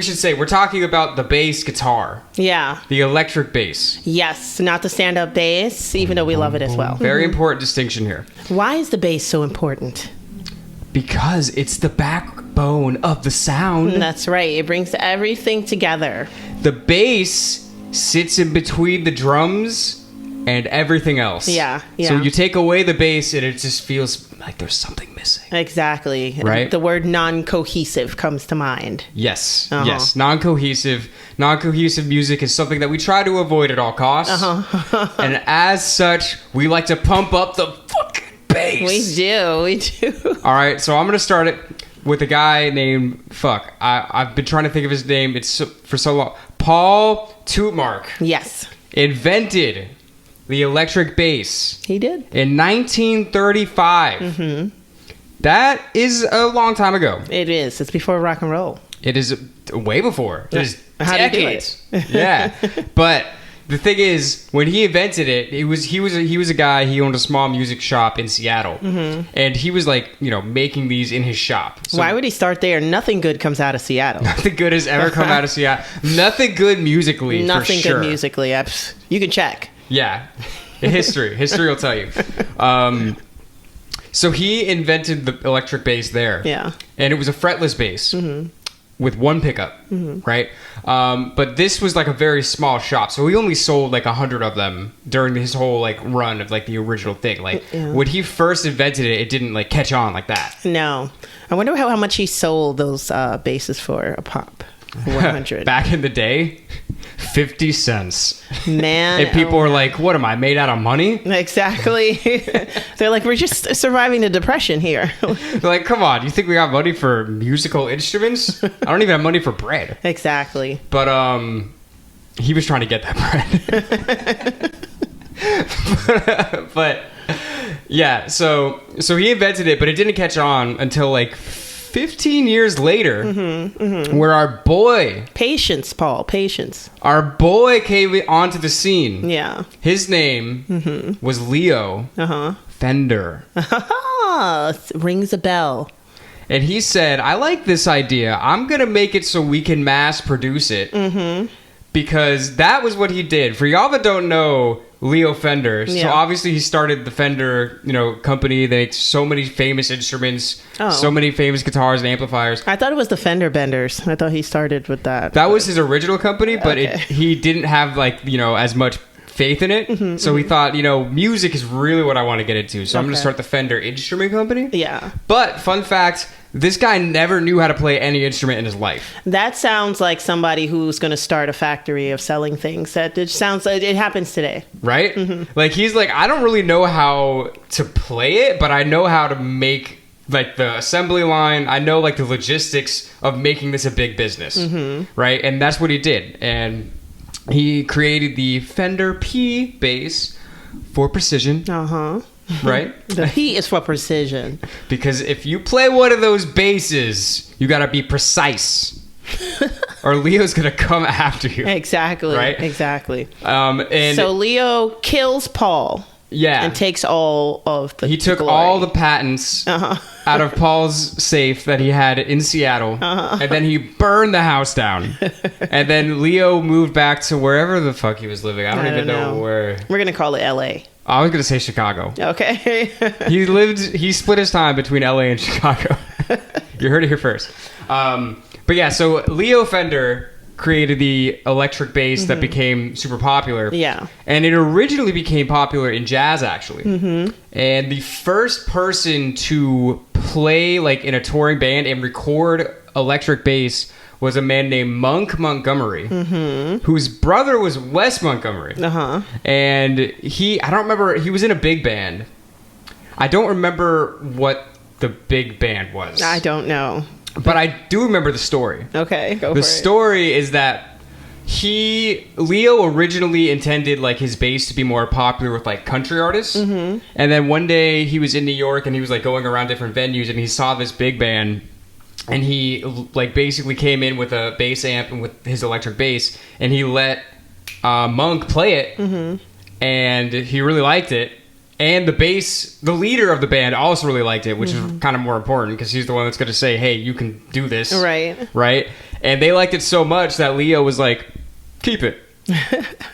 We should say we're talking about the bass guitar. Yeah. The electric bass. Yes, not the stand-up bass, even though we love it as well. Very important distinction here. Why is the bass so important? Because it's the backbone of the sound. That's right. It brings everything together. The bass sits in between the drums and everything else. Yeah. So you take away the bass and it just feels like there's something missing. Exactly. Right? The word non-cohesive comes to mind. Yes. Yes. Non-cohesive music is something that we try to avoid at all costs. And as such, we like to pump up the fucking bass. We do. All right, so I'm going to start it with a guy named, I've been trying to think of his name for so long. Paul Tootmark. Yes. Invented the electric bass. He did. In 1935. Mm-hmm. That is a long time ago. It is. It's before rock and roll. It is way before. It is decades. How do you do it? Yeah. But the thing is, when he invented it, he was a guy. He owned a small music shop in Seattle, and he was like, making these in his shop. So why would he start there? Nothing good comes out of Seattle. nothing good has ever come out of Seattle. Nothing good musically. Nothing for sure. good musically. You can check. Yeah, history will tell you. So he invented the electric bass there. Yeah, and it was a fretless bass. With one pickup, right? But this was like a very small shop, so he only sold like 100 of them during his whole like run of like the original thing. Like when he first invented it, it didn't like catch on like that. No, I wonder how much he sold those basses for a pop. 100 back in the day. 50 cents. Man. And people were like, what am I, made out of money? Exactly. They're like, we're just surviving the depression here. They're like, come on, you think we got money for musical instruments? I don't even have money for bread. Exactly. But he was trying to get that bread. but yeah, so he invented it, but it didn't catch on until like 15 years later, where our boy... Patience, Paul. Patience. Our boy came onto the scene. Yeah. His name was Leo Fender. Rings a bell. And he said, I like this idea. I'm going to make it so we can mass produce it. Because that was what he did. For y'all that don't know... Leo Fender. Yeah. So obviously he started the Fender, company. They make so many famous instruments, so many famous guitars and amplifiers. I thought it was the Fender Benders. I thought he started with that. That was his original company, but he didn't have as much faith in it. So he thought, music is really what I want to get into. So I'm going to start the Fender Instrument Company. Yeah. But fun fact, this guy never knew how to play any instrument in his life. That sounds like somebody who's going to start a factory of selling things. That it sounds like it happens today. Right? Like he's like, I don't really know how to play it, but I know how to make like the assembly line. I know like the logistics of making this a big business. Right? And that's what he did. And he created the Fender P bass for precision. Right? The P is for precision. Because if you play one of those basses, you gotta be precise. Or Leo's gonna come after you. Exactly. Right? Exactly. And so Leo kills Paul. Yeah. And takes all of the He took glory. all the patents out of Paul's safe that he had in Seattle. And then he burned the house down. And then Leo moved back to wherever the fuck he was living. I don't even know where. We're gonna call it L.A. I was going to say Chicago. Okay. He split his time between LA and Chicago. You heard it here first. But yeah, so Leo Fender created the electric bass that became super popular. Yeah. And it originally became popular in jazz, actually. And the first person to play like in a touring band and record electric bass was a man named Monk Montgomery, whose brother was Wes Montgomery. And I don't remember, he was in a big band. I don't remember what the big band was. I don't know. But I do remember the story. Okay, go for it. The story is that Leo originally intended like his bass to be more popular with like country artists. And then one day he was in New York and he was like going around different venues and he saw this big band. And he like basically came in with a bass amp and with his electric bass, and he let Monk play it, and he really liked it. And the leader of the band also really liked it, which is kind of more important because he's the one that's going to say, hey, you can do this. Right? And they liked it so much that Leo was like, keep it.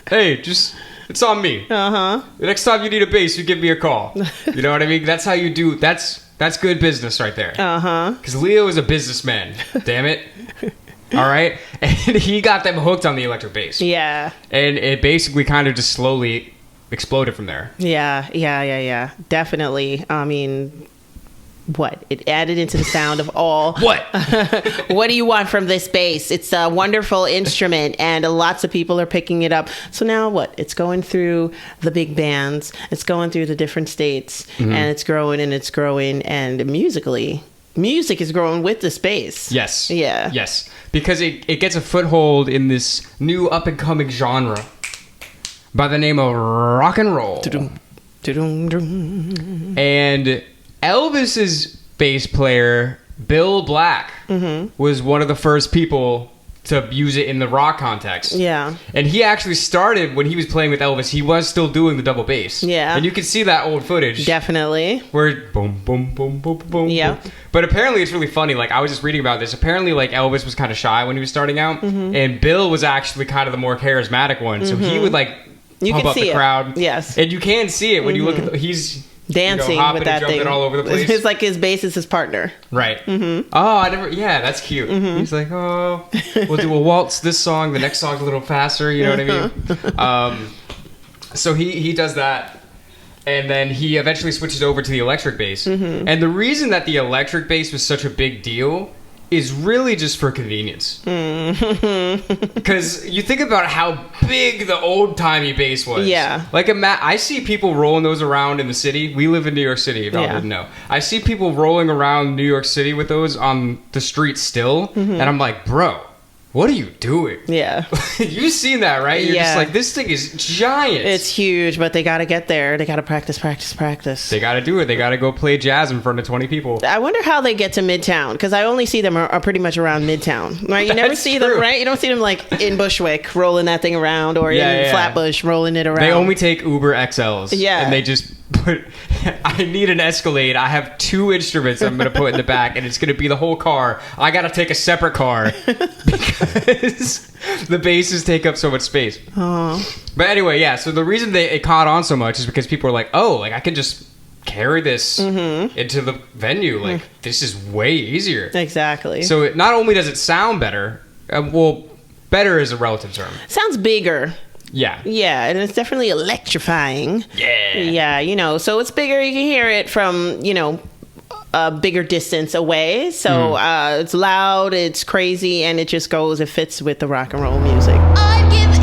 Hey, it's on me. The next time you need a bass, you give me a call. You know what I mean? That's how you do, that's good business right there. Because Leo is a businessman. Damn it. All right? And he got them hooked on the electric bass. Yeah. And it basically kind of just slowly exploded from there. Yeah. Definitely. I mean, what? It added into the sound of all. What? What do you want from this bass? It's a wonderful instrument, and lots of people are picking it up. So now what? It's going through the big bands. It's going through the different states, and it's growing and it's growing. And musically, music is growing with the bass. Yes. Yeah. Yes. Because it gets a foothold in this new up-and-coming genre by the name of rock and roll. And Elvis's bass player, Bill Black, was one of the first people to use it in the rock context. Yeah. And he actually started, when he was playing with Elvis, he was still doing the double bass. Yeah. And you can see that old footage. Definitely. Where boom, boom, boom, boom, boom. Yeah. Boom. But apparently it's really funny. Like, I was just reading about this. Apparently, like, Elvis was kind of shy when he was starting out. And Bill was actually kind of the more charismatic one. So he would, like, pump up the crowd. Yes. And you can see it when you look at he's dancing hopping with that and jumping thing all over the place. It's like his bass is his partner. Right. Oh, that's cute. He's like, oh, we'll do a waltz this song, the next song a little faster, you know what I mean? So he does that, and then he eventually switches over to the electric bass. And the reason that the electric bass was such a big deal is really just for convenience. Because you think about how big the old-timey bass was. Yeah. Like, I see people rolling those around in the city. We live in New York City, if y'all didn't know. I see people rolling around New York City with those on the street still, and I'm like, bro, what are you doing? Yeah. You've seen that, right? You're just like, this thing is giant. It's huge, but they got to get there. They got to practice. They got to do it. They got to go play jazz in front of 20 people. I wonder how they get to Midtown, because I only see them are pretty much around Midtown. Right? You never see them, right? You don't see them like in Bushwick rolling that thing around, or in Flatbush rolling it around. They only take Uber XLs. Yeah. And they just put, I need an Escalade. I have 2 instruments I'm going to put in the back, and it's going to be the whole car. I got to take a separate car because the basses take up so much space. But anyway, yeah, so the reason it caught on so much is because people are like, oh, like I can just carry this into the venue. Like, this is way easier. Exactly. So not only does it sound better, better is a relative term. Sounds bigger. Yeah. Yeah, and it's definitely electrifying. Yeah. Yeah, so it's bigger. You can hear it from, a bigger distance away. So it's loud, it's crazy, and it just goes, it fits with the rock and roll music. I'd give